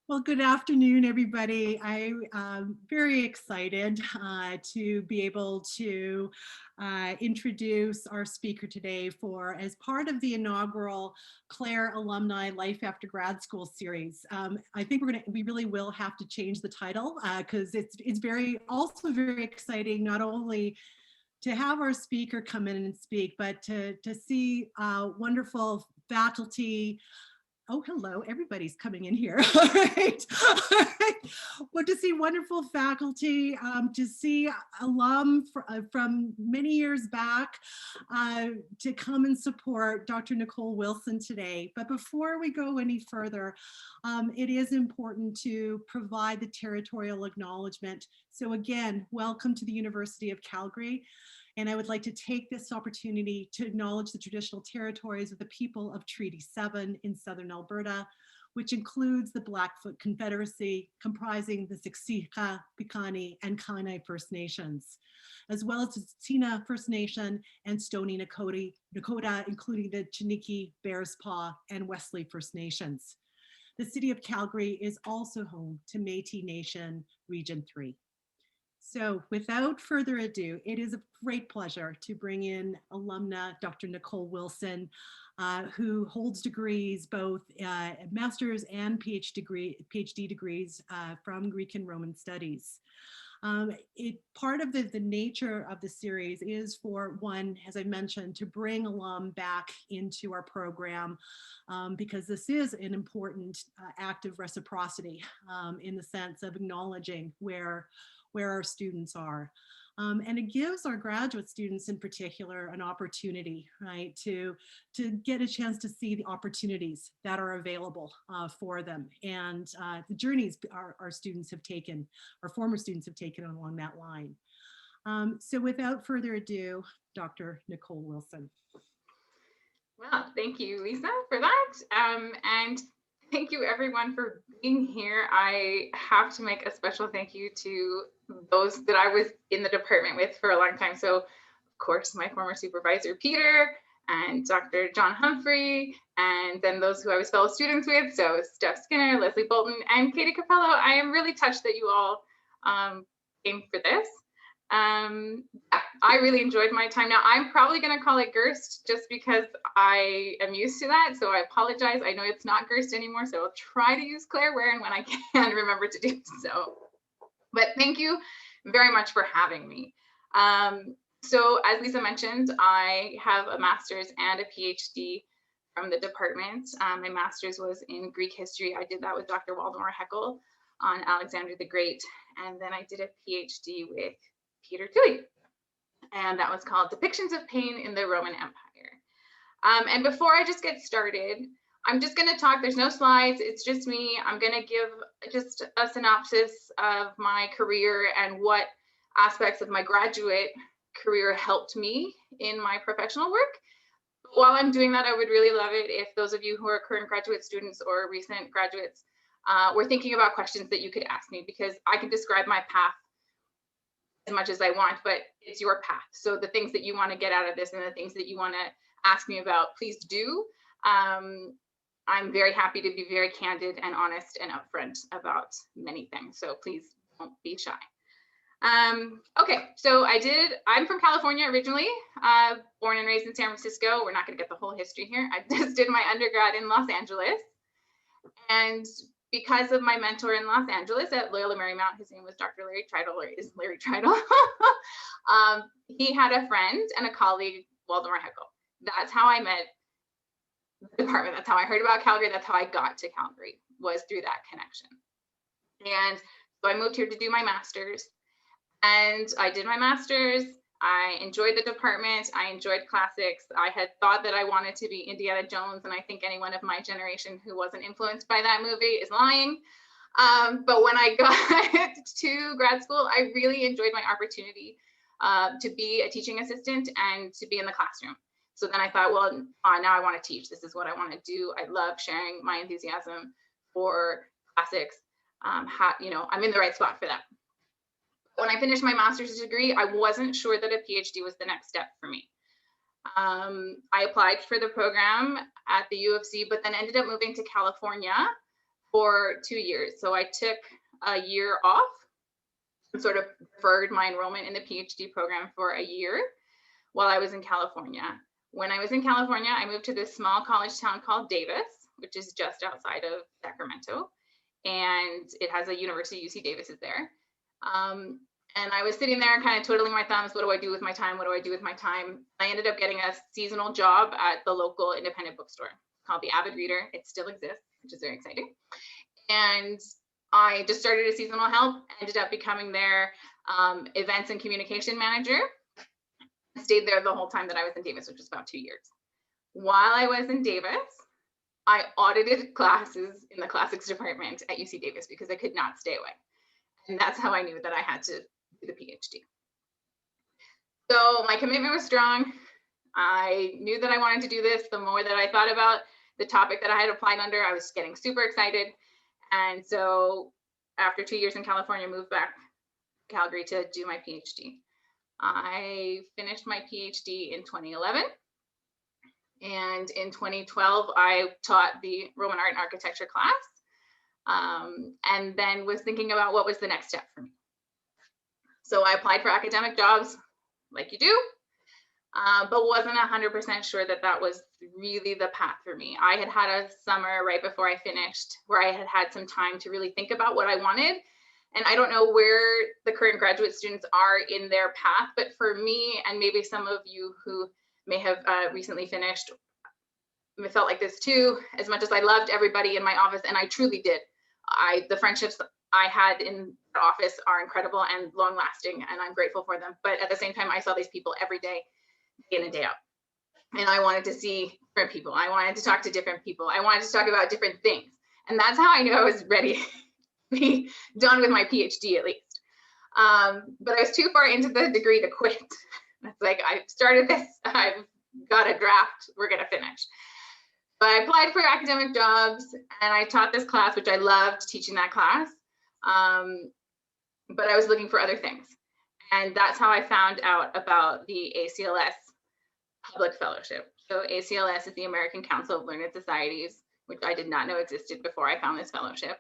Well, good afternoon, everybody. I'm very excited to be able to introduce our speaker today for as part of the inaugural Clare Alumni Life After Grad School series. I think we really will have to change the title because it's also very exciting not only to have our speaker come in and speak, but to see wonderful faculty. Oh, hello, everybody's coming in here. All right. All right. Well, to see wonderful faculty, to see from many years back to come and support Dr. Nicole Wilson today. But before we go any further, it is important to provide the territorial acknowledgement. So again, welcome to the University of Calgary. And I would like to take this opportunity to acknowledge the traditional territories of the people of Treaty 7 in Southern Alberta, which includes the Blackfoot Confederacy, comprising the Siksika, Piikani, and Kainai First Nations, as well as the Tsuut'ina First Nation and Stoney Nakoda, including the Chiniki, Bearspaw, and Wesley First Nations. The city of Calgary is also home to Métis Nation Region 3. So without further ado, it is a great pleasure to bring in alumna Dr. Nicole Wilson, who holds degrees, both master's and PhD degrees from Greek and Roman studies. Part of the nature of the series is for one, as I mentioned, to bring alum back into our program because this is an important act of reciprocity in the sense of acknowledging where our students are. And it gives our graduate students in particular an opportunity, right, to get a chance to see the opportunities that are available for them and the journeys our students have taken, our former students have taken along that line. So without further ado, Dr. Nicole Wilson. Well, thank you, Lisa, for that. And thank you everyone for being here. I have to make a special thank you to those that I was in the department with for a long time. So, of course, my former supervisor, Peter, and Dr. John Humphrey, and then those who I was fellow students with. So Steph Skinner, Leslie Bolton, and Katie Capello. I am really touched that you all came for this. I really enjoyed my time. Now, I'm probably going to call it Gerst just because I am used to that. So I apologize. I know it's not Gerst anymore. So I'll try to use Claire where and when I can remember to do so. But thank you very much for having me. So as Lisa mentioned, I have a master's and a PhD from the department. My master's was in Greek history. I did that with Dr. Waldemar Heckel on Alexander the Great. And then I did a PhD with Peter Toohey. And that was called Depictions of Pain in the Roman Empire. And before I just get started, I'm just going to talk. There's no slides. It's just me. I'm going to give just a synopsis of my career and what aspects of my graduate career helped me in my professional work. While I'm doing that, I would really love it if those of you who are current graduate students or recent graduates were thinking about questions that you could ask me, because I can describe my path as much as I want, but it's your path. So the things that you want to get out of this and the things that you want to ask me about, please do. I'm very happy to be very candid and honest and upfront about many things. So please don't be shy. Okay, so I'm from California originally, born and raised in San Francisco. We're not going to get the whole history here. I just did my undergrad in Los Angeles. And because of my mentor in Los Angeles at Loyola Marymount, his name was Dr. Larry Treidel, or is Larry Treidel. He had a friend and a colleague, Waldemar Heckel. That's how I met the department. That's how I heard about Calgary. That's how I got to Calgary, was through that connection. And so I moved here to do my master's. And I did my master's. I enjoyed the department. I enjoyed classics. I had thought that I wanted to be Indiana Jones, and I think anyone of my generation who wasn't influenced by that movie is lying. But when I got to grad school, I really enjoyed my opportunity to be a teaching assistant and to be in the classroom. So then I thought, well, now I want to teach. This is what I want to do. I love sharing my enthusiasm for classics. I'm in the right spot for that. When I finished my master's degree, I wasn't sure that a PhD was the next step for me. I applied for the program at the U of C, but then ended up moving to California for 2 years. So I took a year off and sort of deferred my enrollment in the PhD program for a year while I was in California. When I was in California, I moved to this small college town called Davis, which is just outside of Sacramento. And it has a university, UC Davis is there. And I was sitting there kind of twiddling my thumbs. What do I do with my time? What do I do with my time? I ended up getting a seasonal job at the local independent bookstore called the Avid Reader. It still exists, which is very exciting. And I just started as seasonal help, ended up becoming their events and communication manager. I stayed there the whole time that I was in Davis, which was about 2 years. While I was in Davis, I audited classes in the classics department at UC Davis because I could not stay away. And that's how I knew that I had to do the PhD. So my commitment was strong. I knew that I wanted to do this. The more that I thought about the topic that I had applied under, I was getting super excited. And so after 2 years in California, I moved back to Calgary to do my PhD. I finished my PhD in 2011. And in 2012, I taught the Roman art and architecture class, and then was thinking about what was the next step for me. So I applied for academic jobs like you do, but wasn't 100% sure that that was really the path for me. I had had a summer right before I finished where I had had some time to really think about what I wanted. And I don't know where the current graduate students are in their path, but for me, and maybe some of you who may have recently finished, I felt like this too. As much as I loved everybody in my office, and I truly did, the friendships I had in the office are incredible and long lasting, and I'm grateful for them. But at the same time, I saw these people every day, day in and day out. And I wanted to see different people. I wanted to talk to different people. I wanted to talk about different things. And that's how I knew I was ready to be done with my PhD, at least. But I was too far into the degree to quit. It's like, I started this, I've got a draft, we're gonna finish. But I applied for academic jobs and I taught this class, which I loved teaching that class. But I was looking for other things. And that's how I found out about the ACLS Public Fellowship. So ACLS is the American Council of Learned Societies, which I did not know existed before I found this fellowship.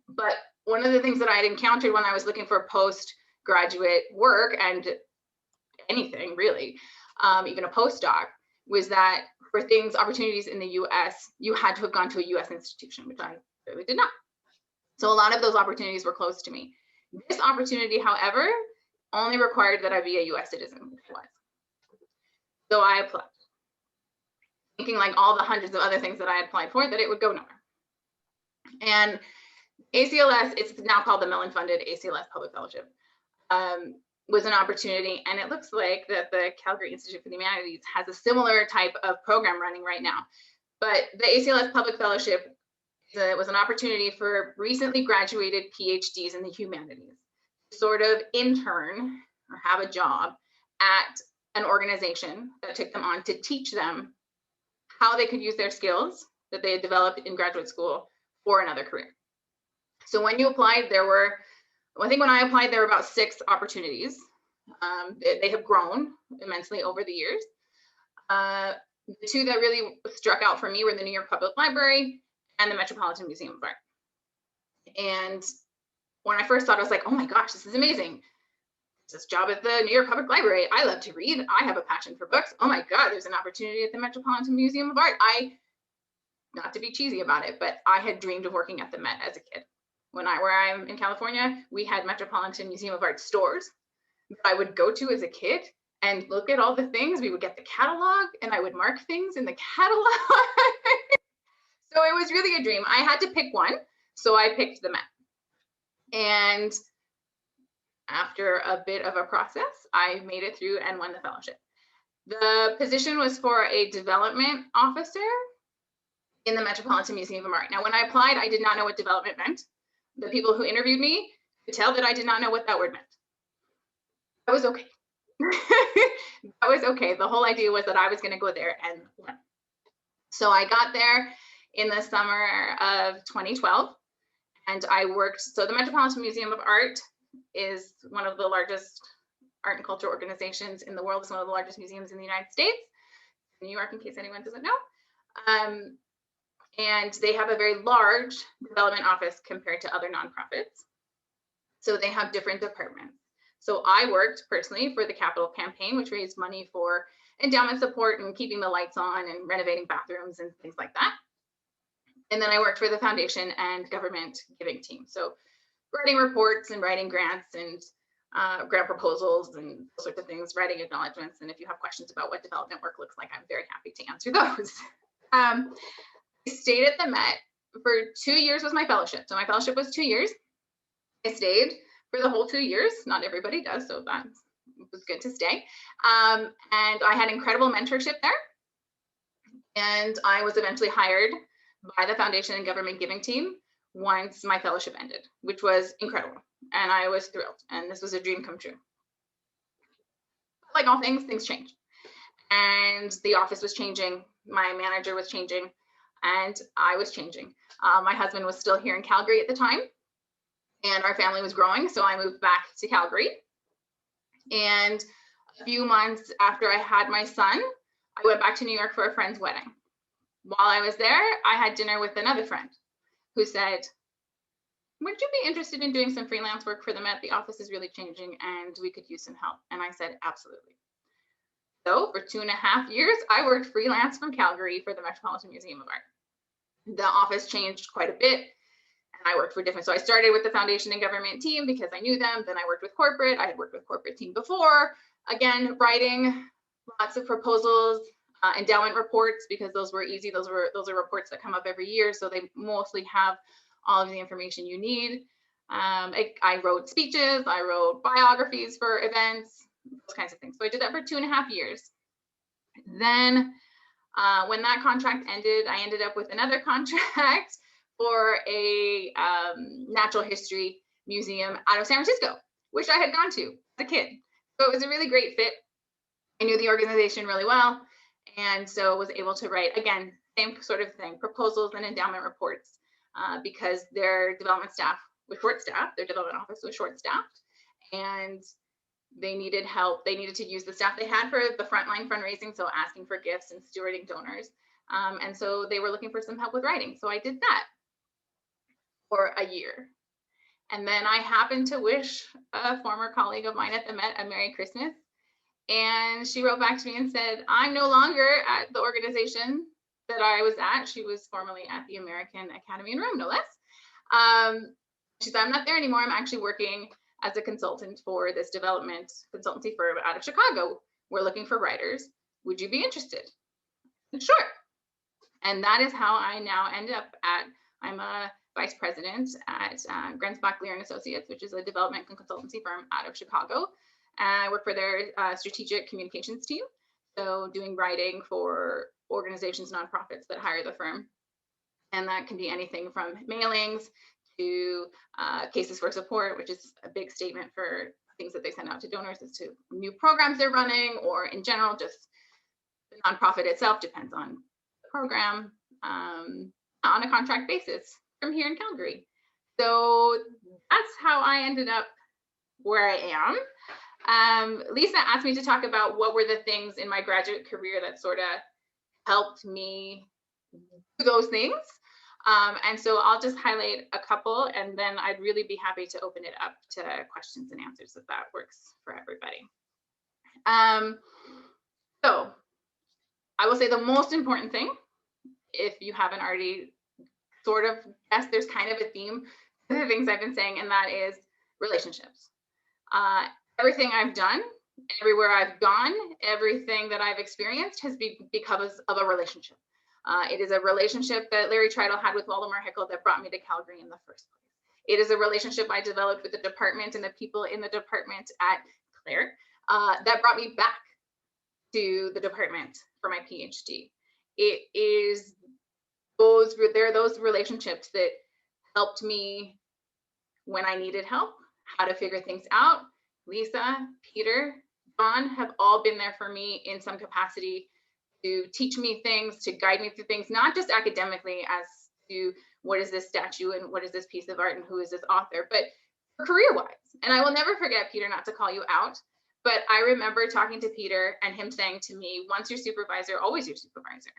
But one of the things that I had encountered when I was looking for postgraduate work and anything really, even a postdoc, was that for things, opportunities in the US, you had to have gone to a US institution, which I really did not. So a lot of those opportunities were close to me. This opportunity, however, only required that I be a US citizen, which I was. So I applied, thinking like all the hundreds of other things that I had applied for, that it would go nowhere. And ACLS, it's now called the Mellon funded ACLS Public Fellowship, was an opportunity. And it looks like that the Calgary Institute for the Humanities has a similar type of program running right now. But the ACLS Public Fellowship was an opportunity for recently graduated PhDs in the humanities to sort of intern or have a job at an organization that took them on to teach them how they could use their skills that they had developed in graduate school for another career. So when you applied, there were, I think when I applied, there were about 6 opportunities. They have grown immensely over the years. The 2 that really struck out for me were the New York Public Library and the Metropolitan Museum of Art. And when I first thought, I was like, oh my gosh, this is amazing. This job at the New York Public Library. I love to read. I have a passion for books. Oh my God, there's an opportunity at the Metropolitan Museum of Art. Not to be cheesy about it, but I had dreamed of working at the Met as a kid. Where I'm in California, we had Metropolitan Museum of Art stores that I would go to as a kid and look at all the things. We would get the catalog and I would mark things in the catalog. So it was really a dream. I had to pick one. So I picked the Met. And after a bit of a process, I made it through and won the fellowship. The position was for a development officer in the Metropolitan Museum of Art. Now, when I applied, I did not know what development meant. The people who interviewed me could tell that I did not know what that word meant. That was okay. That was okay. The whole idea was that I was going to go there and learn. So I got there in the summer of 2012, and I worked. So the Metropolitan Museum of Art is one of the largest art and culture organizations in the world. It's one of the largest museums in the United States, New York, in case anyone doesn't know. And they have a very large development office compared to other nonprofits. So they have different departments. So I worked personally for the capital campaign, which raised money for endowment support and keeping the lights on and renovating bathrooms and things like that. And then I worked for the foundation and government giving team. So writing reports and writing grants and grant proposals and those sorts of things, writing acknowledgements. And if you have questions about what development work looks like, I'm very happy to answer those. I stayed at the Met for 2 years was my fellowship. So my fellowship was 2 years. I stayed for the whole 2 years. Not everybody does, so that was good to stay. And I had incredible mentorship there. And I was eventually hired by the foundation and government giving team once my fellowship ended, which was incredible. And I was thrilled. And this was a dream come true. Like all things, things change. And the office was changing. My manager was changing. And I was changing. My husband was still here in Calgary at the time. And our family was growing. So I moved back to Calgary. And a few months after I had my son, I went back to New York for a friend's wedding. While I was there, I had dinner with another friend who said, would you be interested in doing some freelance work for the Met? The office is really changing and we could use some help. And I said, absolutely. So for 2.5 years, I worked freelance from Calgary for the Metropolitan Museum of Art. The office changed quite a bit and I worked for different. So I started with the foundation and government team because I knew them. Then I worked with corporate. I had worked with corporate team before. Again, writing lots of proposals, endowment reports, because those were easy. Those are reports that come up every year. So they mostly have all of the information you need. I wrote speeches, I wrote biographies for events, those kinds of things. So I did that for 2.5 years. Then when that contract ended, I ended up with another contract for a natural history museum out of San Francisco, which I had gone to as a kid. So it was a really great fit. I knew the organization really well. And so was able to write, again, same sort of thing, proposals and endowment reports, because their development staff was short-staffed, their development office was short-staffed, and they needed help. They needed to use the staff they had for the frontline fundraising, so asking for gifts and stewarding donors. And so they were looking for some help with writing. So I did that for a year. And then I happened to wish a former colleague of mine at the Met a Merry Christmas. And she wrote back to me and said, I'm no longer at the organization that I was at. She was formerly at the American Academy in Rome, no less. She said, I'm not there anymore. I'm actually working as a consultant for this development consultancy firm out of Chicago. We're looking for writers. Would you be interested? Sure. And that is how I now end up I'm a vice president at Grensbach Lear & Associates, which is a development consultancy firm out of Chicago. I work for their strategic communications team. So doing writing for organizations, nonprofits that hire the firm. And that can be anything from mailings to cases for support, which is a big statement for things that they send out to donors as to new programs they're running, or in general, just the nonprofit itself depends on the program on a contract basis from here in Calgary. So that's how I ended up where I am. Lisa asked me to talk about what were the things in my graduate career that sort of helped me do those things. And so I'll just highlight a couple, and then I'd really be happy to open it up to questions and answers if that works for everybody. So I will say the most important thing, if you haven't already sort of guessed, there's kind of a theme to the things I've been saying, and that is relationships. Everything I've done, everywhere I've gone, everything that I've experienced has been because of a relationship. It is a relationship that Larry Treidel had with Waldemar Hickel that brought me to Calgary in the first place. It is a relationship I developed with the department and the people in the department at Clare that brought me back to the department for my PhD. It is there are those relationships that helped me when I needed help, how to figure things out. Lisa, Peter, John have all been there for me in some capacity to teach me things, to guide me through things, not just academically as to what is this statue and what is this piece of art and who is this author, but career-wise. And I will never forget, Peter, not to call you out, but I remember talking to Peter and him saying to me, once your supervisor, always your supervisor.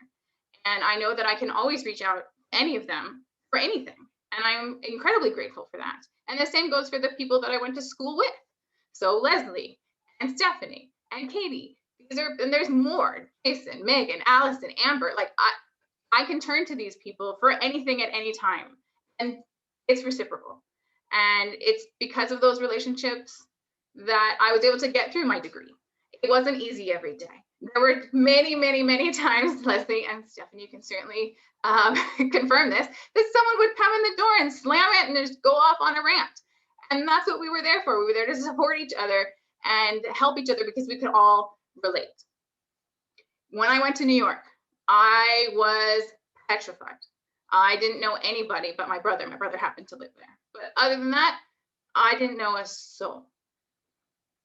And I know that I can always reach out any of them for anything. And I'm incredibly grateful for that. And the same goes for the people that I went to school with. So Leslie and Stephanie and Katie, and there's more, Jason, Megan, Allison, Amber, like I can turn to these people for anything at any time. And it's reciprocal. And it's because of those relationships that I was able to get through my degree. It wasn't easy every day. There were many, many, many times, Leslie and Stephanie, you can certainly confirm this, that someone would come in the door and slam it and just go off on a rant. And that's what we were there for. We were there to support each other and help each other because we could all relate. When I went to New York, I was petrified. I didn't know anybody but my brother. My brother happened to live there. But other than that, I didn't know a soul.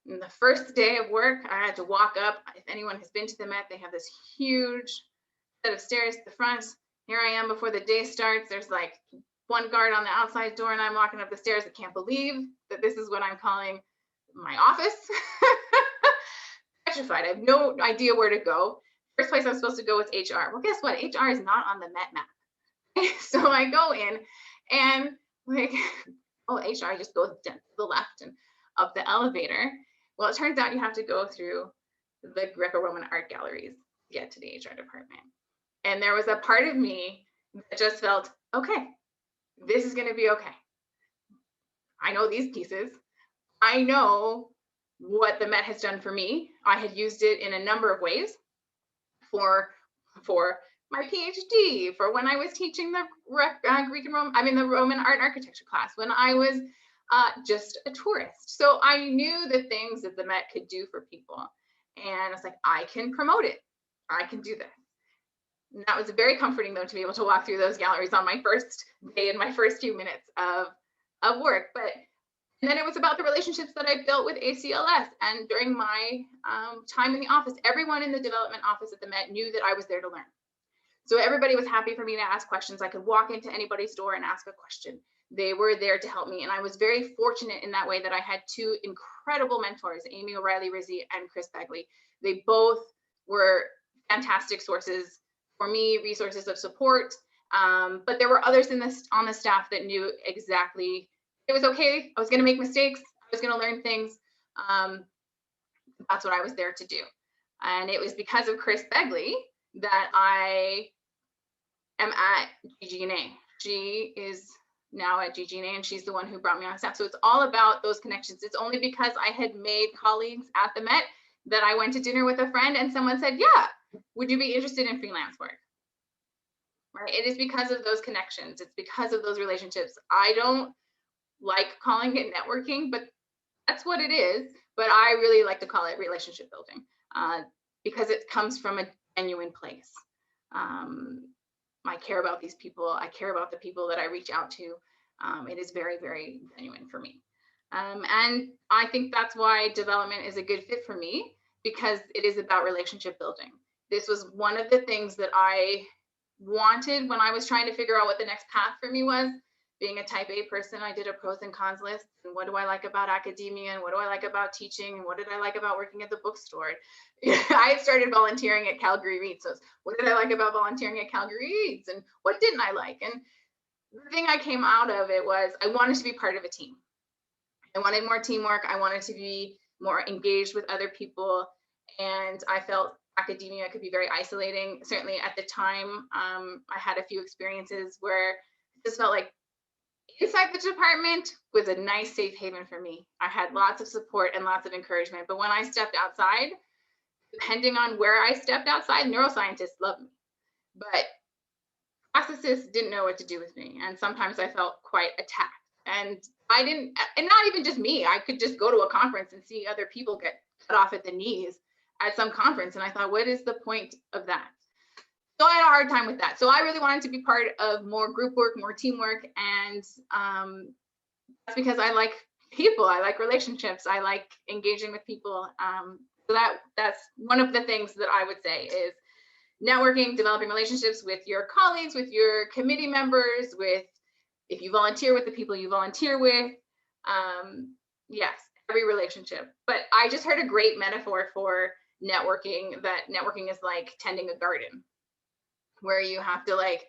And the first day of work, I had to walk up. If anyone has been to the Met, they have this huge set of stairs at the front. Here I am before the day starts. There's like one guard on the outside door, and I'm walking up the stairs. I can't believe that this is what I'm calling my office. Petrified. I have no idea where to go. First place I'm supposed to go is HR. Well, guess what? HR is not on the Met map. So I go in and like, oh, HR just goes to the left and up the elevator. Well, it turns out you have to go through the Greco-Roman art galleries to get to the HR department. And there was a part of me that just felt, okay, this is going to be okay. I know these pieces. I know what the Met has done for me. I had used it in a number of ways for my PhD, for when I was teaching the Greek and Roman, the Roman art and architecture class, when I was just a tourist. So I knew the things that the Met could do for people. And I was like, I can promote it. I can do this. And that was very comforting, though, to be able to walk through those galleries on my first day and my first few minutes of work. And then it was about the relationships that I built with ACLS. And during my time in the office, everyone in the development office at the Met knew that I was there to learn. So everybody was happy for me to ask questions. I could walk into anybody's door and ask a question. They were there to help me. And I was very fortunate in that way that I had two incredible mentors, Amy O'Reilly-Rizzi and Chris Begley. They both were fantastic sources for me, resources of support. But there were others on the staff that knew exactly it was okay. I was going to make mistakes. I was going to learn things. That's what I was there to do. And it was because of Chris Begley that I am at GG&A. She is now at GG&A, and she's the one who brought me on staff. So it's all about those connections. It's only because I had made colleagues at the Met that I went to dinner with a friend and someone said, yeah, would you be interested in freelance work? Right? It is because of those connections. It's because of those relationships. I don't like calling it networking, but that's what it is. But I really like to call it relationship building because it comes from a genuine place. I care about these people. I care about the people that I reach out to. It is very, very genuine for me. And I think that's why development is a good fit for me, because it is about relationship building. This was one of the things that I wanted when I was trying to figure out what the next path for me was. Being a type A person, I did a pros and cons list. And what do I like about academia? And what do I like about teaching? And what did I like about working at the bookstore? I started volunteering at Calgary Reads. So what did I like about volunteering at Calgary Reads? And what didn't I like? And the thing I came out of it was I wanted to be part of a team. I wanted more teamwork. I wanted to be more engaged with other people. And I felt academia could be very isolating. Certainly at the time, I had a few experiences where it just felt like inside the department was a nice safe haven for me. I had lots of support and lots of encouragement. But when I stepped outside, depending on where I stepped outside, neuroscientists loved me. But classicists didn't know what to do with me. And sometimes I felt quite attacked. And I didn't, and not even just me, I could just go to a conference and see other people get cut off at the knees at some conference. And I thought, what is the point of that? So I had a hard time with that. So I really wanted to be part of more group work, more teamwork. And that's because I like people. I like relationships. I like engaging with people. So that's one of the things that I would say is networking, developing relationships with your colleagues, with your committee members, with if you volunteer with the people you volunteer with. Yes, every relationship. But I just heard a great metaphor for networking, that networking is like tending a garden, where you have to like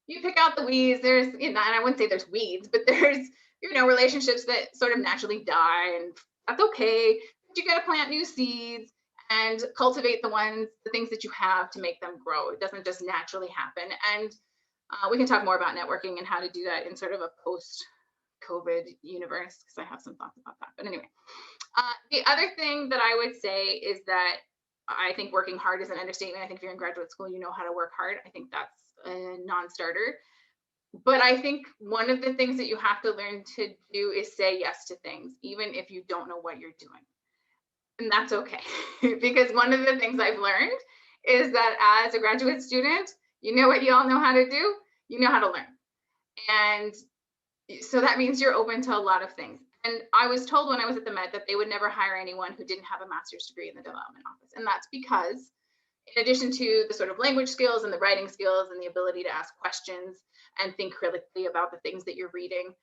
you pick out the weeds. There's, and I wouldn't say there's weeds, but there's, relationships that sort of naturally die, and that's okay. But you got to plant new seeds and cultivate the things that you have to make them grow. It doesn't just naturally happen. And we can talk more about networking and how to do that in sort of a post-COVID universe, because I have some thoughts about that. But anyway, the other thing that I would say is that I think working hard is an understatement. I think if you're in graduate school, you know how to work hard. I think that's a non-starter. But I think one of the things that you have to learn to do is say yes to things, even if you don't know what you're doing. And that's okay. Because one of the things I've learned is that as a graduate student, you know what you all know how to do? You know how to learn. And so that means you're open to a lot of things. And I was told when I was at the Met that they would never hire anyone who didn't have a master's degree in the development office. And that's because in addition to the sort of language skills and the writing skills and the ability to ask questions and think critically about the things that you're reading,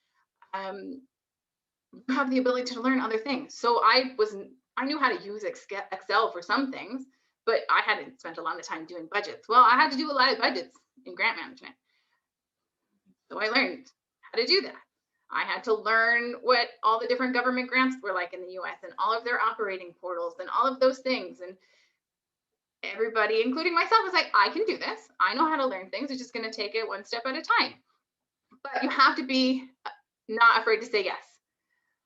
you have the ability to learn other things. So I knew how to use Excel for some things, but I hadn't spent a lot of time doing budgets. Well, I had to do a lot of budgets in grant management. So I learned how to do that. I had to learn what all the different government grants were like in the US and all of their operating portals and all of those things. And everybody, including myself, was like, I can do this. I know how to learn things. It's just going to take it one step at a time. But you have to be not afraid to say yes.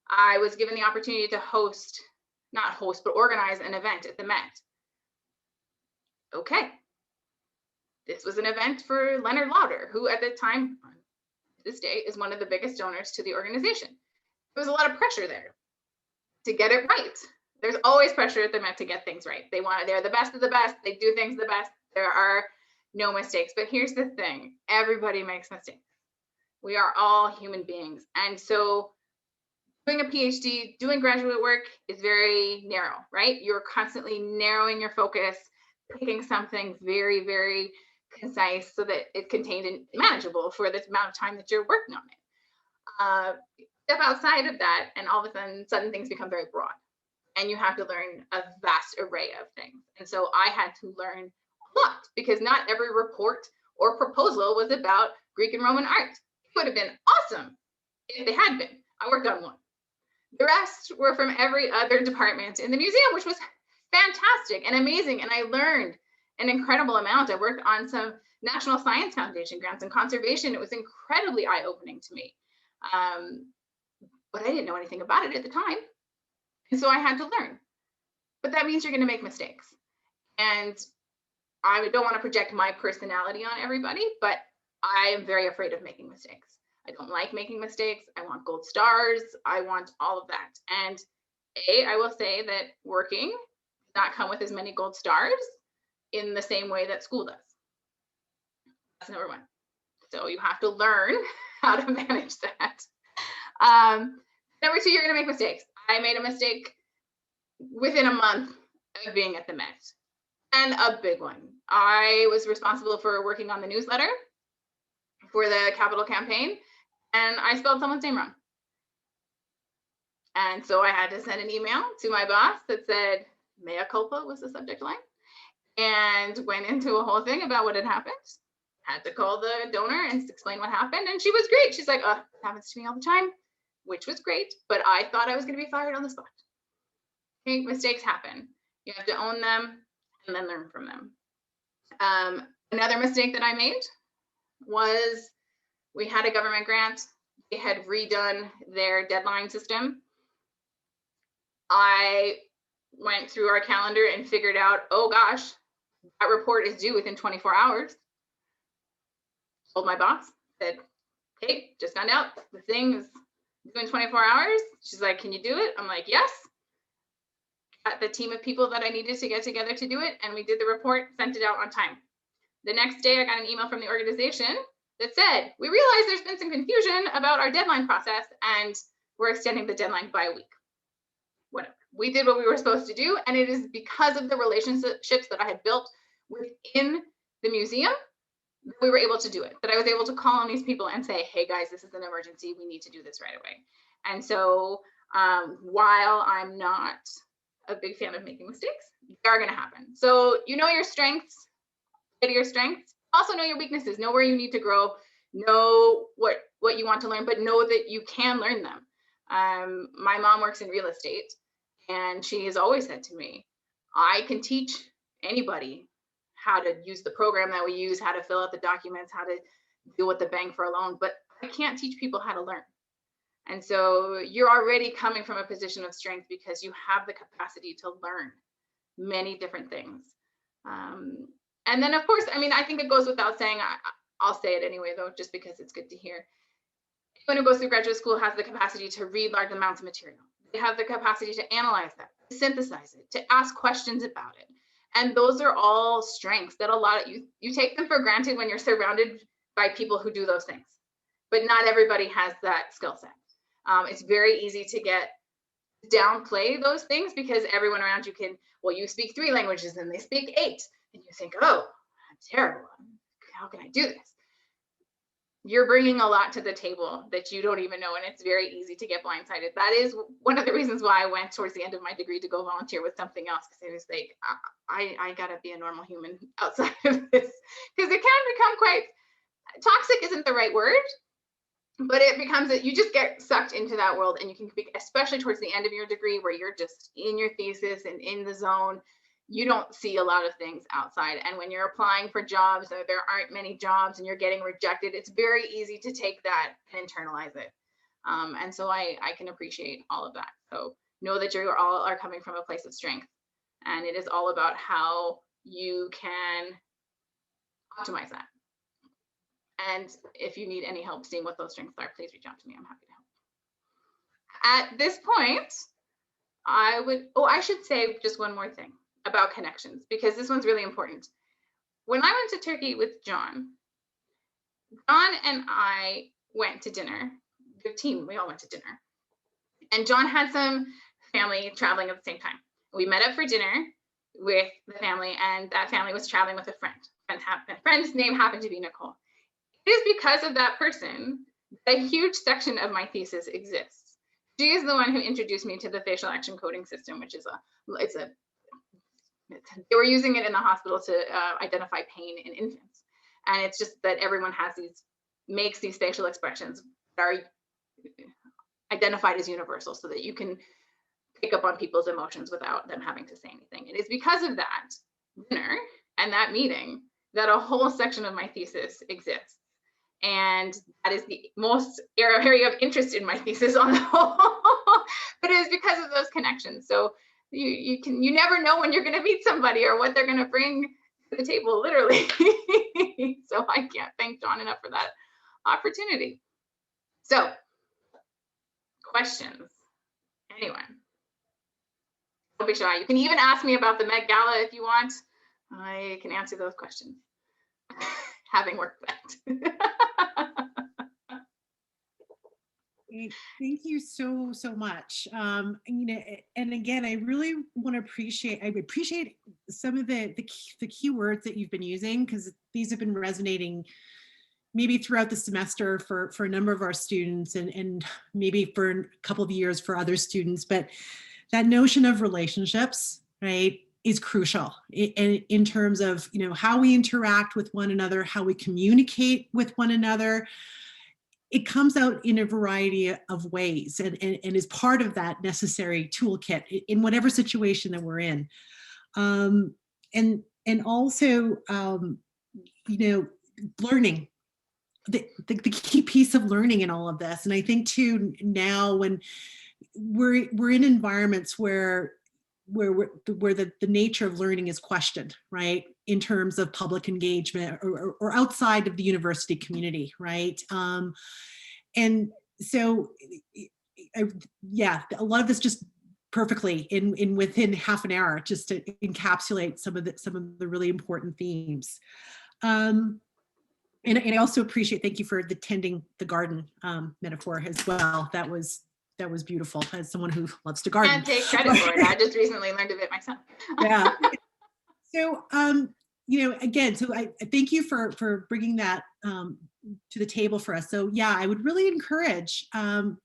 I was given the opportunity to organize an event at the Met. Okay. This was an event for Leonard Lauder, who at the time, this day, is one of the biggest donors to the organization. There was a lot of pressure there to get it right. There's always pressure at the Met to get things right. They're the best of the best. They do things the best. There are no mistakes. But here's the thing. Everybody makes mistakes. We are all human beings. And so doing a PhD, doing graduate work is very narrow, right? You're constantly narrowing your focus, picking something very, very concise so that it's contained and manageable for the amount of time that you're working on it. Step outside of that, and all of a sudden things become very broad. And you have to learn a vast array of things. And so I had to learn a lot, because not every report or proposal was about Greek and Roman art. It would have been awesome if they had been. I worked on one. The rest were from every other department in the museum, which was fantastic and amazing. And I learned an incredible amount. I worked on some National Science Foundation grants and conservation. It was incredibly eye-opening to me. But I didn't know anything about it at the time. And so I had to learn. But that means you're going to make mistakes. And I don't want to project my personality on everybody, but I am very afraid of making mistakes. I don't like making mistakes. I want gold stars. I want all of that. And I will say that working does not come with as many gold stars in the same way that school does. That's number one. So you have to learn how to manage that. Number two, you're going to make mistakes. I made a mistake within a month of being at the Met, and a big one. I was responsible for working on the newsletter for the Capitol campaign, and I spelled someone's name wrong. And so I had to send an email to my boss that said, mea culpa was the subject line, and went into a whole thing about what had happened. Had to call the donor and explain what happened, and she was great. She's like, oh, it happens to me all the time, which was great, but I thought I was going to be fired on the spot. Okay, mistakes happen. You have to own them and then learn from them. Another mistake that I made was we had a government grant. They had redone their deadline system. I went through our calendar and figured out, oh gosh, that report is due within 24 hours. Told my boss, said, okay, just found out the thing is due in 24 hours. She's like, can you do it? I'm like, yes. Got the team of people that I needed to get together to do it, and we did the report, sent it out on time. The next day, I got an email from the organization that said, we realize there's been some confusion about our deadline process, and we're extending the deadline by a week. Whatever. We did what we were supposed to do, and it is because of the relationships that I had built within the museum that we were able to do it, that I was able to call on these people and say, hey guys, this is an emergency. We need to do this right away. And so while I'm not a big fan of making mistakes, they are going to happen. So you know your strengths, play to your strengths, Also know your weaknesses, know where you need to grow, know what you want to learn, but know that you can learn them. My mom works in real estate, and she has always said to me, I can teach anybody how to use the program that we use, how to fill out the documents, how to deal with the bank for a loan, but I can't teach people how to learn. And so you're already coming from a position of strength because you have the capacity to learn many different things. And then, of course, I mean, I think it goes without saying, I'll say it anyway, though, just because it's good to hear. Anyone who goes through graduate school has the capacity to read large amounts of material. They have the capacity to analyze that, to synthesize it, to ask questions about it. And those are all strengths that a lot of you take them for granted when you're surrounded by people who do those things. But not everybody has that skill set. It's very easy to downplay those things because everyone around you can, well, you speak 3 languages and they speak 8. And you think, oh, I'm terrible. How can I do this? You're bringing a lot to the table that you don't even know, and it's very easy to get blindsided. That is one of the reasons why I went towards the end of my degree to go volunteer with something else, because I was like, I gotta be a normal human outside of this, because it can become quite toxic. Isn't the right word, but it becomes that you just get sucked into that world, and you can be, especially towards the end of your degree where you're just in your thesis and in the zone. You don't see a lot of things outside. And when you're applying for jobs, or there aren't many jobs and you're getting rejected, it's very easy to take that and internalize it. And so I can appreciate all of that. So know that you all are coming from a place of strength, and it is all about how you can optimize that. And if you need any help seeing what those strengths are, please reach out to me. I'm happy to help. At this point, I should say just one more thing about connections, because this one's really important. When I went to Turkey with John and I went to dinner, the team, we all went to dinner. And John had some family traveling at the same time. We met up for dinner with the family, and that family was traveling with a friend. Friend's name happened to be Nicole. It is because of that person that a huge section of my thesis exists. She is the one who introduced me to the facial action coding system, which is they were using it in the hospital to identify pain in infants. And it's just that everyone makes these facial expressions that are identified as universal, so that you can pick up on people's emotions without them having to say anything. It is because of that dinner and that meeting that a whole section of my thesis exists. And that is the most area of interest in my thesis on the whole. But it is because of those connections. So you never know when you're going to meet somebody or what they're going to bring to the table, literally. So I can't thank John enough for that opportunity. So, questions? Anyone? Don't be shy. You can even ask me about the Met Gala if you want. I can answer those questions, having worked that. Thank you so much. And again, I really want to appreciate some of the key words that you've been using, because these have been resonating maybe throughout the semester for a number of our students, and maybe for a couple of years for other students. But that notion of relationships, right, is crucial in terms of, how we interact with one another, how we communicate with one another. It comes out in a variety of ways, and is part of that necessary toolkit in whatever situation that we're in. And also, learning, the key piece of learning in all of this. And I think too, now when we're in environments where the nature of learning is questioned, right, in terms of public engagement or outside of the university community, right? And so, a lot of this just perfectly in within half an hour, just to encapsulate some of the really important themes. And I also appreciate, thank you for the tending the garden metaphor as well. That was beautiful, as someone who loves to garden. Can't take credit for it. I just recently learned of it myself. Yeah. So, again, so I thank you for bringing that to the table for us. So yeah, I would really encourage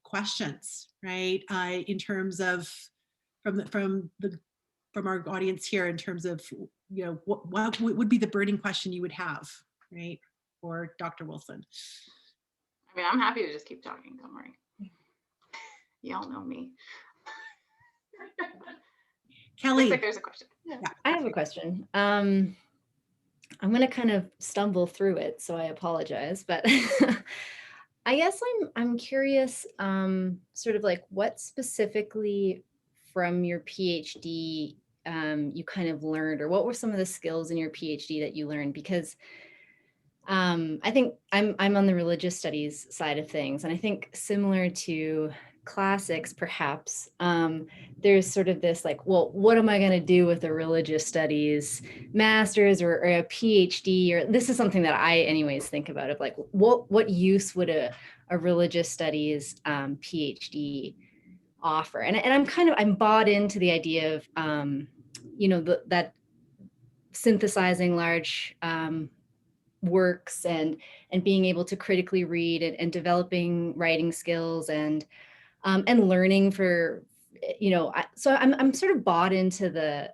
questions, right? In terms of from our audience here, in terms of, what would be the burning question you would have? right? Or Dr. Wilson? I mean, I'm happy to just keep talking, don't worry. Y'all know me. Kelly. Looks like there's a question. Yeah, I have a question. I'm going to kind of stumble through it, so I apologize, but I guess I'm curious, sort of like what specifically from your PhD you kind of learned, or what were some of the skills in your PhD that you learned? Because I think I'm on the religious studies side of things, and I think similar to classics, perhaps, there's sort of this like, well, what am I going to do with a religious studies master's or a PhD? Or this is something that I anyways think about, of like, what use would a religious studies PhD offer? And I'm bought into the idea of, that synthesizing large works and being able to critically read and developing writing skills and learning for, so I'm sort of bought into the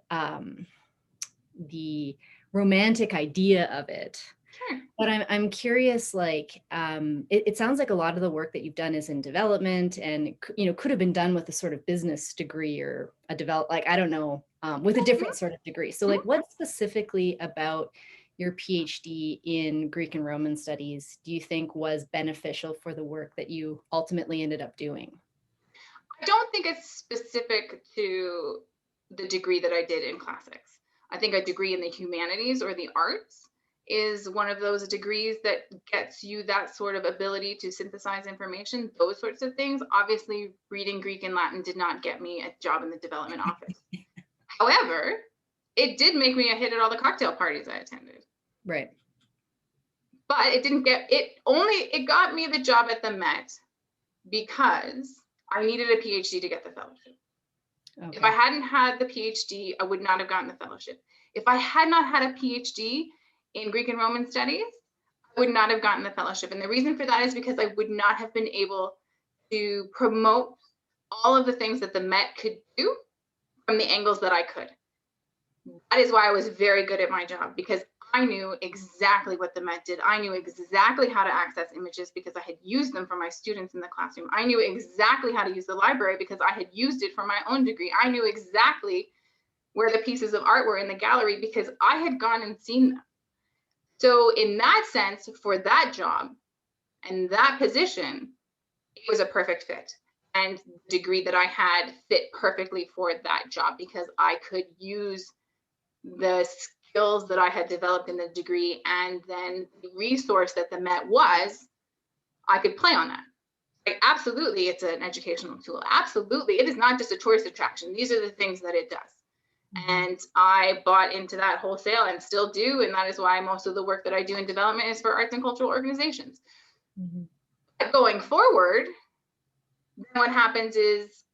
romantic idea of it. Sure. But I'm curious, like, it sounds like a lot of the work that you've done is in development, and could have been done with a sort of business degree or I don't know, with a different sort of degree. So like, what specifically about your PhD in Greek and Roman studies do you think was beneficial for the work that you ultimately ended up doing? I don't think it's specific to the degree that I did in classics. I think a degree in the humanities or the arts is one of those degrees that gets you that sort of ability to synthesize information, those sorts of things. Obviously, reading Greek and Latin did not get me a job in the development office. However, it did make me a hit at all the cocktail parties I attended. Right. But it got me the job at the Met because I needed a PhD to get the fellowship. Okay. If I hadn't had the PhD, I would not have gotten the fellowship. If I had not had a PhD in Greek and Roman studies, I would not have gotten the fellowship. And the reason for that is because I would not have been able to promote all of the things that the Met could do from the angles that I could. That is why I was very good at my job, because I knew exactly what the Met did. I knew exactly how to access images because I had used them for my students in the classroom. I knew exactly how to use the library because I had used it for my own degree. I knew exactly where the pieces of art were in the gallery because I had gone and seen them. So in that sense, for that job and that position, it was a perfect fit. And the degree that I had fit perfectly for that job because I could use the skills that I had developed in the degree, and then the resource that the Met was, I could play on that. Like, absolutely, it's an educational tool. Absolutely, it is not just a tourist attraction. These are the things that it does. Mm-hmm. And I bought into that wholesale and still do, and that is why most of the work that I do in development is for arts and cultural organizations. Mm-hmm. But going forward, then what happens is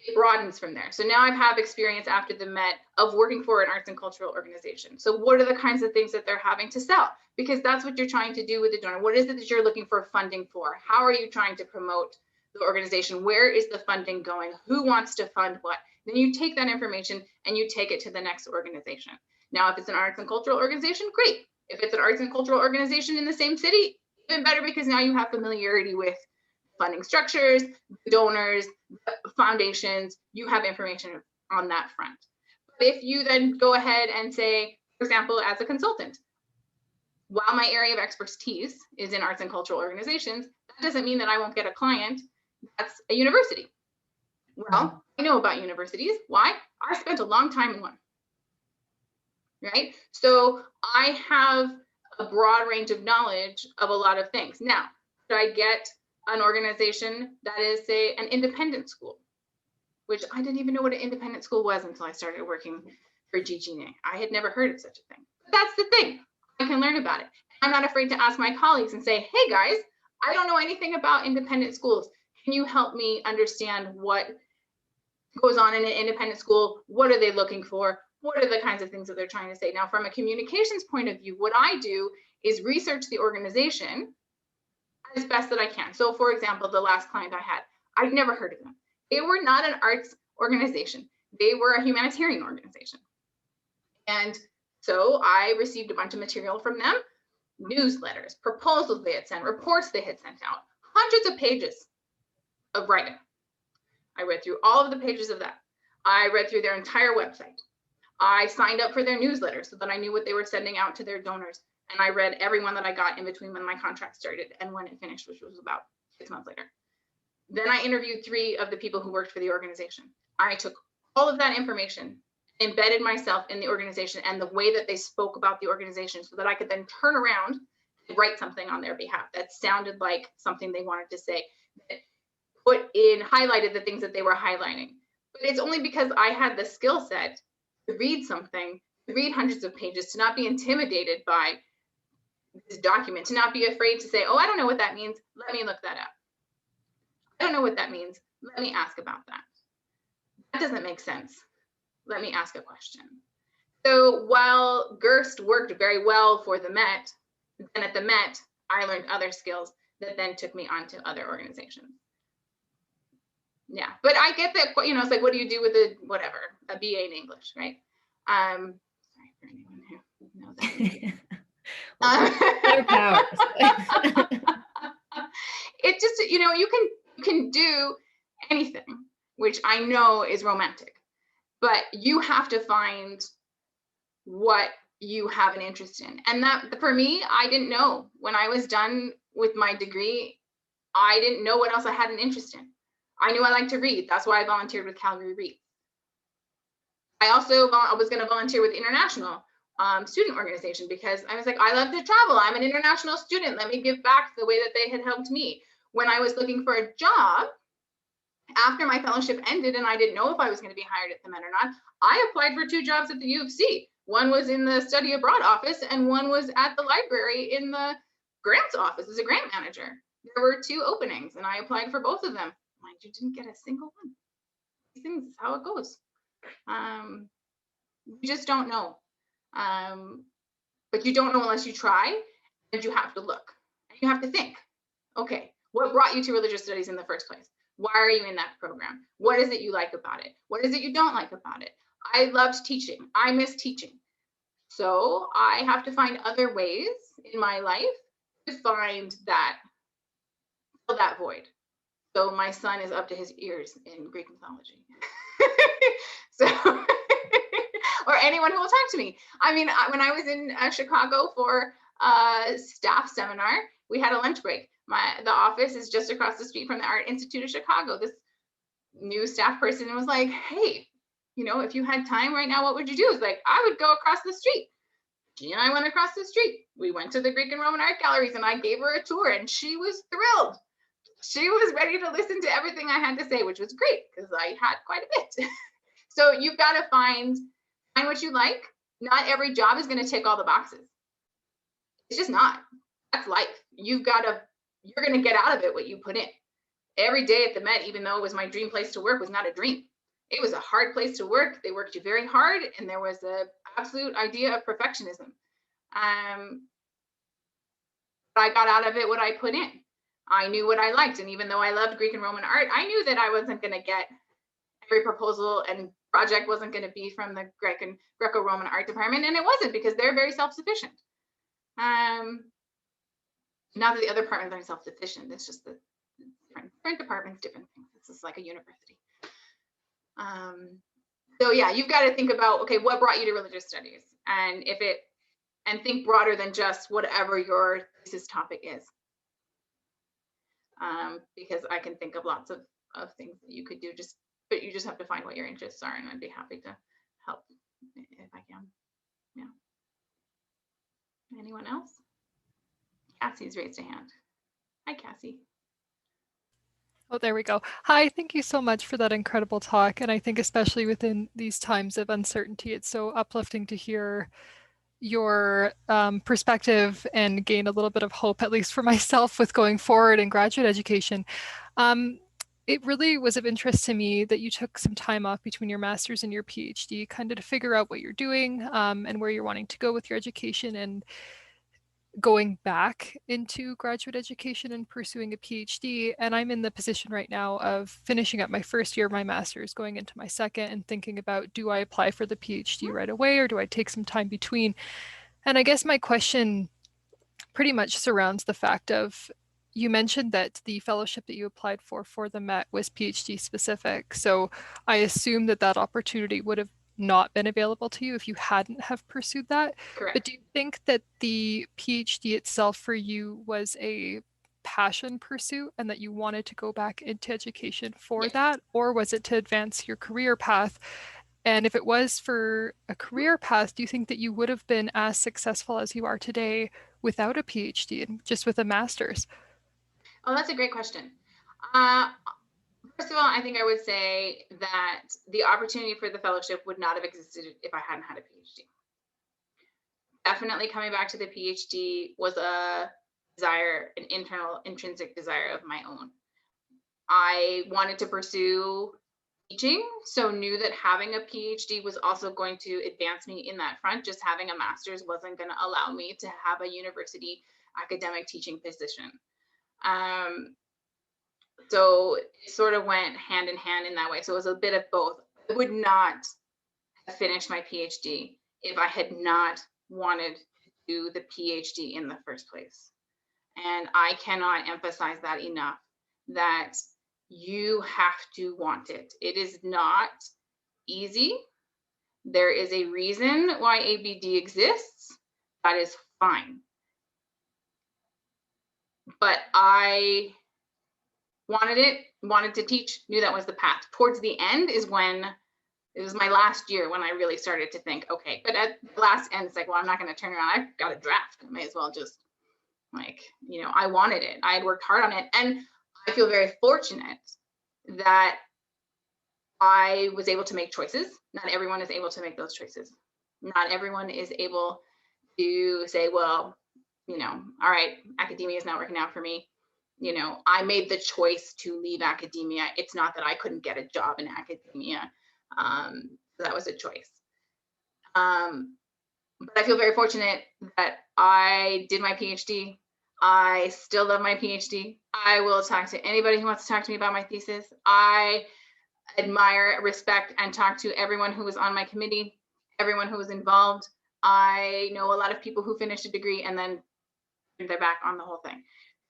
it broadens from there. So now I have experience after the Met of working for an arts and cultural organization. So what are the kinds of things that they're having to sell? Because that's what you're trying to do with the donor. What is it that you're looking for funding for? How are you trying to promote the organization? Where is the funding going? Who wants to fund what? Then you take that information and you take it to the next organization. Now, if it's an arts and cultural organization, great. If it's an arts and cultural organization in the same city, even better, because now you have familiarity with funding structures, donors, foundations, you have information on that front. But if you then go ahead and say, for example, as a consultant, while my area of expertise is in arts and cultural organizations, that doesn't mean that I won't get a client that's a university. Well, I know about universities. Why? I spent a long time in one, right? So I have a broad range of knowledge of a lot of things. Now, should I get an organization that is, say, an independent school, which I didn't even know what an independent school was until I started working for GGNA. I had never heard of such a thing. But that's the thing. I can learn about it. I'm not afraid to ask my colleagues and say, hey guys, I don't know anything about independent schools. Can you help me understand what goes on in an independent school? What are they looking for? What are the kinds of things that they're trying to say? Now, from a communications point of view, what I do is research the organization as best that I can. So for example, the last client I had, I'd never heard of them. They were not an arts organization. They were a humanitarian organization. And so I received a bunch of material from them. newsletters, proposals they had sent, reports they had sent out, hundreds of pages of writing. I read through all of the pages of that. I read through their entire website. I signed up for their newsletter so that I knew what they were sending out to their donors. And I read every one that I got in between when my contract started and when it finished, which was about 6 months later. Then I interviewed 3 of the people who worked for the organization. I took all of that information, embedded myself in the organization and the way that they spoke about the organization so that I could then turn around and write something on their behalf that sounded like something they wanted to say, that highlighted the things that they were highlighting. But it's only because I had the skill set to read something, to read hundreds of pages, to not be intimidated by this document, to not be afraid to say, oh, I don't know what that means. Let me look that up. I don't know what that means. Let me ask about that. That doesn't make sense. Let me ask a question. So while Gerst worked very well for the Met, then at the Met, I learned other skills that then took me on to other organizations. Yeah, but I get that, you know, it's like, what do you do with a BA in English, right? Sorry for anyone who knows that. Your powers. It just, you know, you can do anything, which I know is romantic, but you have to find what you have an interest in. And that, for me, I didn't know. When I was done with my degree, I didn't know what else I had an interest in. I knew I liked to read. That's why I volunteered with Calgary Read. I was going to volunteer with International Student Organization because I was like, I love to travel. I'm an international student. Let me give back the way that they had helped me. When I was looking for a job, after my fellowship ended and I didn't know if I was going to be hired at the Met or not, I applied for 2 jobs at the U of C. One was in the study abroad office and one was at the library in the grants office as a grant manager. There were 2 openings and I applied for both of them. Mind you, didn't get a single one. These things is how it goes. You just don't know. But you don't know unless you try, and you have to look. And you have to think, okay, what brought you to religious studies in the first place? Why are you in that program? What is it you like about it? What is it you don't like about it? I loved teaching. I miss teaching. So I have to find other ways in my life to find that, fill that void. So my son is up to his ears in Greek mythology. So, or anyone who will talk to me. I mean, when I was in Chicago for a staff seminar, we had a lunch break. The office is just across the street from the Art Institute of Chicago. This new staff person was like, hey, you know, if you had time right now, what would you do? It's like, I would go across the street. She and I went across the street. We went to the Greek and Roman art galleries and I gave her a tour and she was thrilled. She was ready to listen to everything I had to say, which was great because I had quite a bit. So you've got to find what you like. Not every job is going to tick all the boxes. It's just not. That's life. You're going to get out of it what you put in. Every day at the Met, even though it was my dream place to work, was not a dream. It was a hard place to work. They worked you very hard, and there was an absolute idea of perfectionism. I got out of it what I put in. I knew what I liked, and even though I loved Greek and Roman art, I knew that I wasn't going to get every proposal and project wasn't going to be from the Greco-Roman art department, and it wasn't because they're very self-sufficient. Not that the other departments aren't self-sufficient, it's just the different departments, different things. This is like a university. So yeah, you've got to think about, okay, what brought you to religious studies, and think broader than just whatever your thesis topic is. Because I can think of lots of things that you could do, but you just have to find what your interests are, and I'd be happy to help if I can. Yeah. Anyone else? Cassie's raised a hand. Hi, Cassie. Oh, there we go. Hi, thank you so much for that incredible talk. And I think especially within these times of uncertainty, it's so uplifting to hear your perspective and gain a little bit of hope, at least for myself, with going forward in graduate education. It really was of interest to me that you took some time off between your master's and your PhD, kind of to figure out what you're doing and where you're wanting to go with your education, and going back into graduate education and pursuing a PhD. And I'm in the position right now of finishing up my first year of my master's, going into my second, and thinking about, do I apply for the PhD right away or do I take some time between? And I guess my question pretty much surrounds the fact of, you mentioned that the fellowship that you applied for the Met was PhD specific. So I assume that that opportunity would have not been available to you if you hadn't have pursued that. Correct. But do you think that the PhD itself for you was a passion pursuit and that you wanted to go back into education for that? Or was it to advance your career path? And if it was for a career path, do you think that you would have been as successful as you are today without a PhD and just with a master's? Oh, that's a great question. First of all, I think I would say that the opportunity for the fellowship would not have existed if I hadn't had a PhD. Definitely coming back to the PhD was a desire, an internal, intrinsic desire of my own. I wanted to pursue teaching, so knew that having a PhD was also going to advance me in that front. Just having a master's wasn't going to allow me to have a university academic teaching position. So it sort of went hand in hand in that way. So it was a bit of both. I would not have finished my PhD if I had not wanted to do the PhD in the first place. And I cannot emphasize that enough, that you have to want it. It is not easy. There is a reason why ABD exists. That is fine. But I wanted it, wanted to teach, knew that was the path. Towards the end is when, it was my last year when I really started to think, okay, but at the last end, it's like, well, I'm not going to turn around. I've got a draft. I may as well just, like, you know, I wanted it. I had worked hard on it. And I feel very fortunate that I was able to make choices. Not everyone is able to make those choices. Not everyone is able to say, well, you know, all right, academia is not working out for me. You know, I made the choice to leave academia. It's not that I couldn't get a job in academia. That was a choice. But I feel very fortunate that I did my PhD. I still love my PhD. I will talk to anybody who wants to talk to me about my thesis. I admire, respect, and talk to everyone who was on my committee, everyone who was involved. I know a lot of people who finished a degree and then they're back on the whole thing.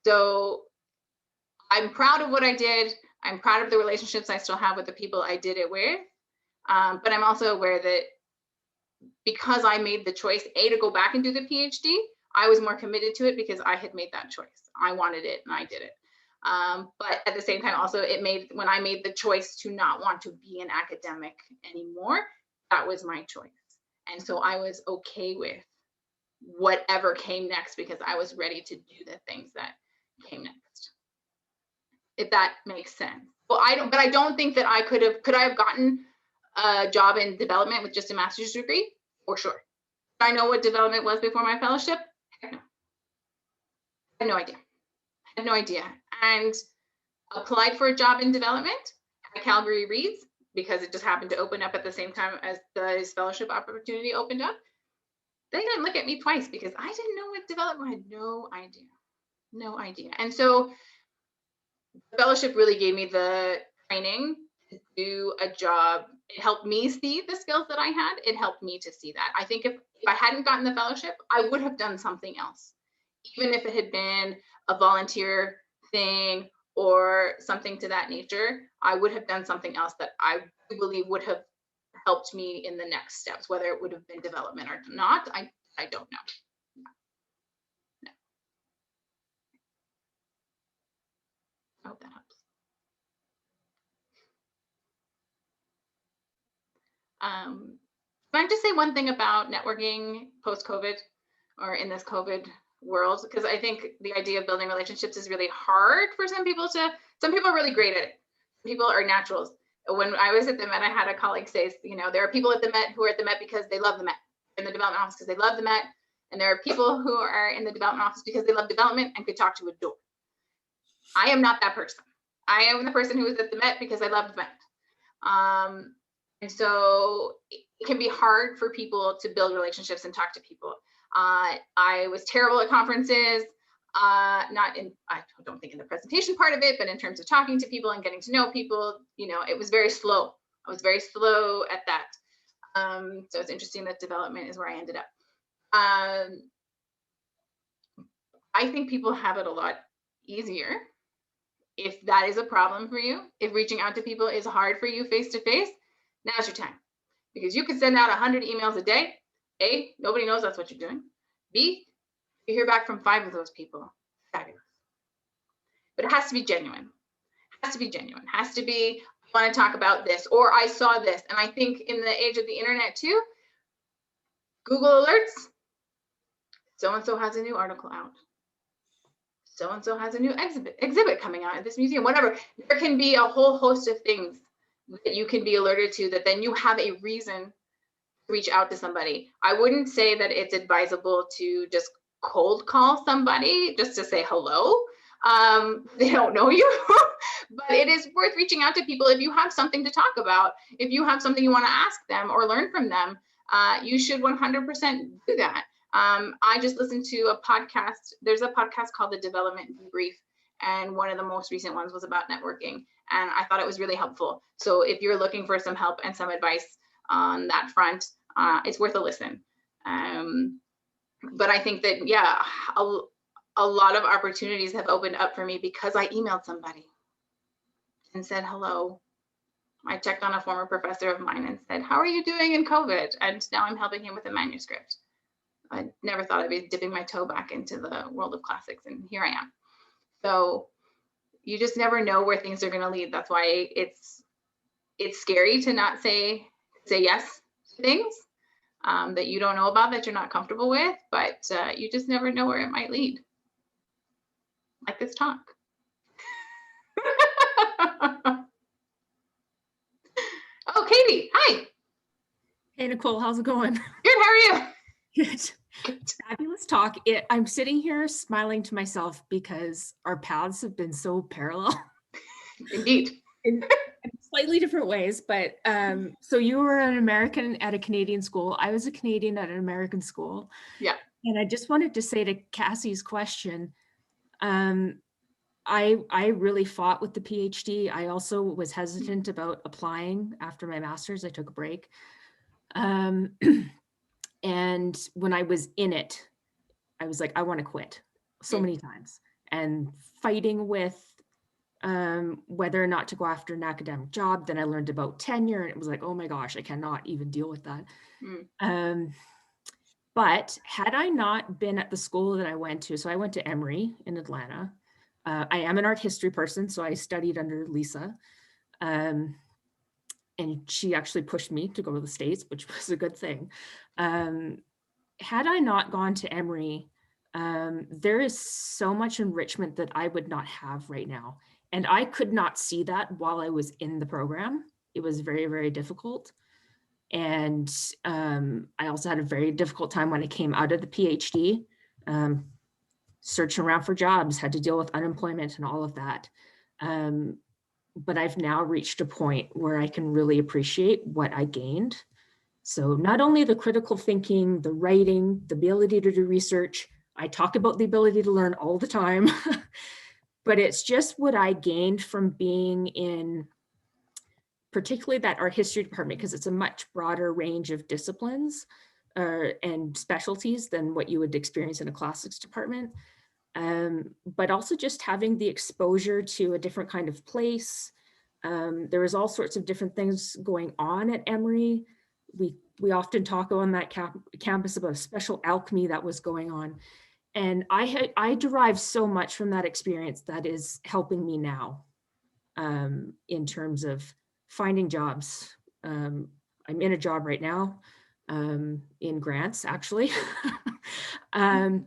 So I'm proud of what I did. I'm proud of the relationships I still have with the people I did it with. But I'm also aware that because I made the choice, to go back and do the PhD, I was more committed to it because I had made that choice. I wanted it and I did it. But at the same time, also when I made the choice to not want to be an academic anymore, that was my choice. And so I was okay with whatever came next because I was ready to do the things that came next. If that makes sense. Well, I don't think that could I have gotten a job in development with just a master's degree? For sure. Did I know what development was before my fellowship? Heck no. I had no idea. I had no idea. And applied for a job in development at Calgary Reads because it just happened to open up at the same time as this fellowship opportunity opened up. They didn't look at me twice because I didn't know what development. I had no idea. No idea. And so the fellowship really gave me the training to do a job. It helped me see the skills that I had. It helped me to see that. I think if I hadn't gotten the fellowship, I would have done something else. Even if it had been a volunteer thing or something to that nature, I would have done something else that I believe would have helped me in the next steps, whether it would have been development or not, I don't know. No. I hope that helps. Can I just say one thing about networking post-COVID or in this COVID world? Because I think the idea of building relationships is really hard for some people are really great at it. Some people are naturals. When I was at the Met, I had a colleague say, you know, there are people at the Met who are at the Met because they love the Met, in the development office because they love the Met. And there are people who are in the development office because they love development and could talk to a door. I am not that person. I am the person who was at the Met because I love the Met. And so it can be hard for people to build relationships and talk to people. I was terrible at conferences, I don't think in the presentation part of it, but in terms of talking to people and getting to know people, you know, it was very slow. I was very slow at that. So it's interesting that development is where I ended up. I think people have it a lot easier. If that is a problem for you, if reaching out to people is hard for you face to face, now's your time. Because you could send out 100 emails a day. A, nobody knows that's what you're doing. B, you hear back from 5 of those people. Fabulous. But it has to be genuine. It has to be genuine. It has to be, I want to talk about this, or I saw this. And I think in the age of the internet too, Google alerts, so-and-so has a new article out. So-and-so has a new exhibit coming out at this museum, whatever. There can be a whole host of things that you can be alerted to that then you have a reason to reach out to somebody. I wouldn't say that it's advisable to just cold call somebody just to say hello. They don't know you, but it is worth reaching out to people if you have something to talk about. If you have something you want to ask them or learn from them, you should 100% do that. I just listened to a podcast. There's a podcast called The Development Debrief, and one of the most recent ones was about networking, and I thought it was really helpful. So if you're looking for some help and some advice on that front, it's worth a listen. But I think that, yeah, a lot of opportunities have opened up for me because I emailed somebody and said hello. I checked on a former professor of mine and said, how are you doing in COVID? And now I'm helping him with a manuscript. I never thought I'd be dipping my toe back into the world of classics, and here I am. So you just never know where things are going to lead. That's why it's scary to not say yes to things that you don't know about, that you're not comfortable with, but you just never know where it might lead. Like this talk. Oh, Katie, hi. Hey, Nicole, how's it going? Good, how are you? Good. Fabulous talk. I'm sitting here smiling to myself because our paths have been so parallel. Indeed. In slightly different ways, but so you were an American at a Canadian school. I was a Canadian at an American school. Yeah. And I just wanted to say to Cassie's question, I really fought with the PhD. I also was hesitant about applying after my master's. I took a break. And when I was in it, I was like, I want to quit so many times, and fighting with whether or not to go after an academic job. Then I learned about tenure, and it was like, oh my gosh, I cannot even deal with that. But had I not been at the school that I went to, so I went to Emory in Atlanta. I am an art history person, so I studied under Lisa. And she actually pushed me to go to the States, which was a good thing. Had I not gone to Emory, there is so much enrichment that I would not have right now. And I could not see that while I was in the program. It was very, very difficult. And I also had a very difficult time when I came out of the PhD, searching around for jobs, had to deal with unemployment and all of that. But I've now reached a point where I can really appreciate what I gained. So not only the critical thinking, the writing, the ability to do research, I talk about the ability to learn all the time, but it's just what I gained from being in particularly that art history department, because it's a much broader range of disciplines and specialties than what you would experience in a classics department. But also just having the exposure to a different kind of place. There was all sorts of different things going on at Emory. We often talk on that campus about a special alchemy that was going on. And I derive so much from that experience that is helping me now in terms of finding jobs. I'm in a job right now in grants, actually. And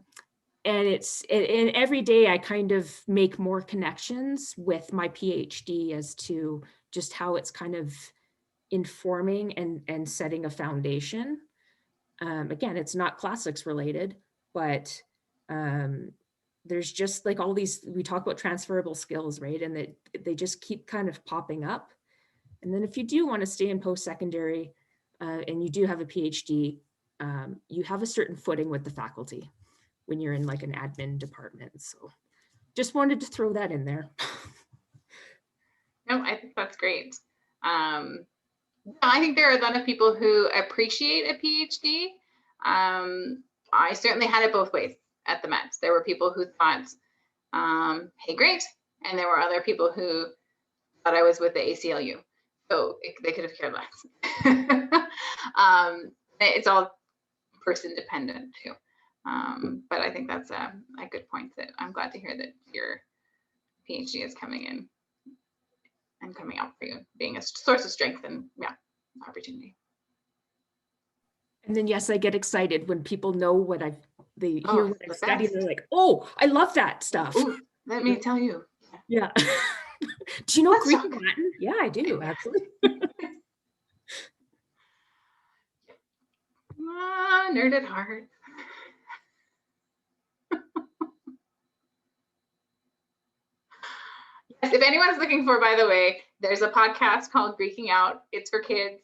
and every day I kind of make more connections with my PhD as to just how it's kind of informing and setting a foundation. Again, it's not classics related, but there's just like all these, we talk about transferable skills, right? And they just keep kind of popping up. And then if you do want to stay in post-secondary and you do have a PhD, you have a certain footing with the faculty when you're in like an admin department. So just wanted to throw that in there. No, I think that's great. I think there are a lot of people who appreciate a PhD. I certainly had it both ways. at the Met. There were people who thought, hey, great. And there were other people who thought I was with the ACLU. So they could have cared less. It's all person dependent too. But I think that's a good point, that I'm glad to hear that your PhD is coming in and coming out for you, being a source of strength and opportunity. And then, yes, I get excited when people know what they hear what I've studied. They're like, oh, I love that stuff. Ooh, let me tell you. Yeah. Do you know Greek and Latin? Yeah, I do, actually. Nerd at heart. Yes, if anyone's looking for, by the way, there's a podcast called Greeking Out. It's for kids.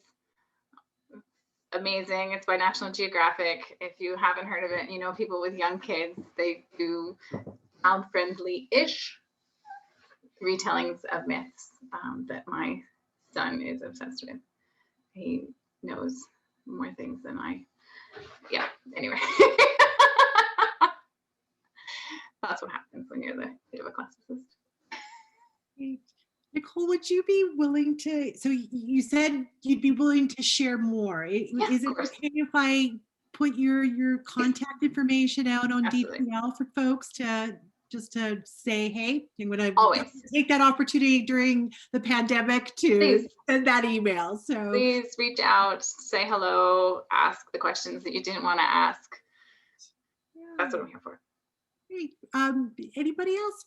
Amazing. It's by National Geographic. If you haven't heard of it, you know, people with young kids, they do child-friendly-ish retellings of myths that my son is obsessed with. He knows more things than I. Yeah, anyway. That's what happens when you're the kid of a classicist. Nicole, would you be willing to, so you said you'd be willing to share more. Is it okay if I put your contact information out on DPL for folks to just to say, hey, I'm going to take that opportunity during the pandemic to send that email. So please reach out, say hello, ask the questions that you didn't want to ask. That's what I'm here for. Great. Anybody else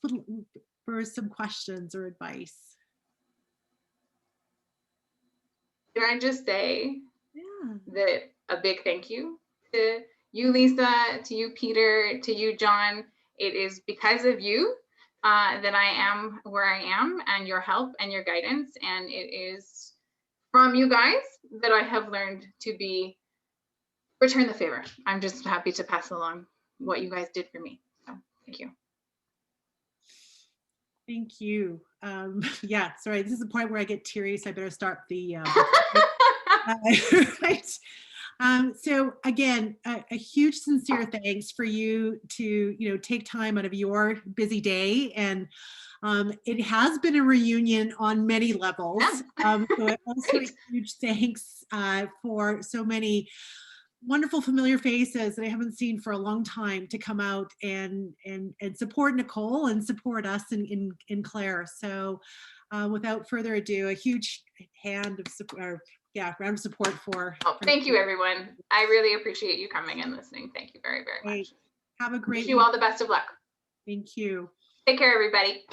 for some questions or advice? Can I just say that a big thank you to you, Lisa, to you, Peter, to you, John. It is because of you that I am where I am, and your help and your guidance. And it is from you guys that I have learned to return the favor. I'm just happy to pass along what you guys did for me. So thank you. Thank you. Yeah, sorry, this is the point where I get teary, so I better start the right. So again, a huge sincere thanks for you to take time out of your busy day, and it has been a reunion on many levels. So also a huge thanks for so many wonderful familiar faces that I haven't seen for a long time to come out and support Nicole and support us in Clare. So without further ado, a huge hand of support, round of support for. Thank you, everyone. I really appreciate you coming and listening. Thank you very, very much. Have a great Wish you all the best of luck. Thank you. Take care, everybody.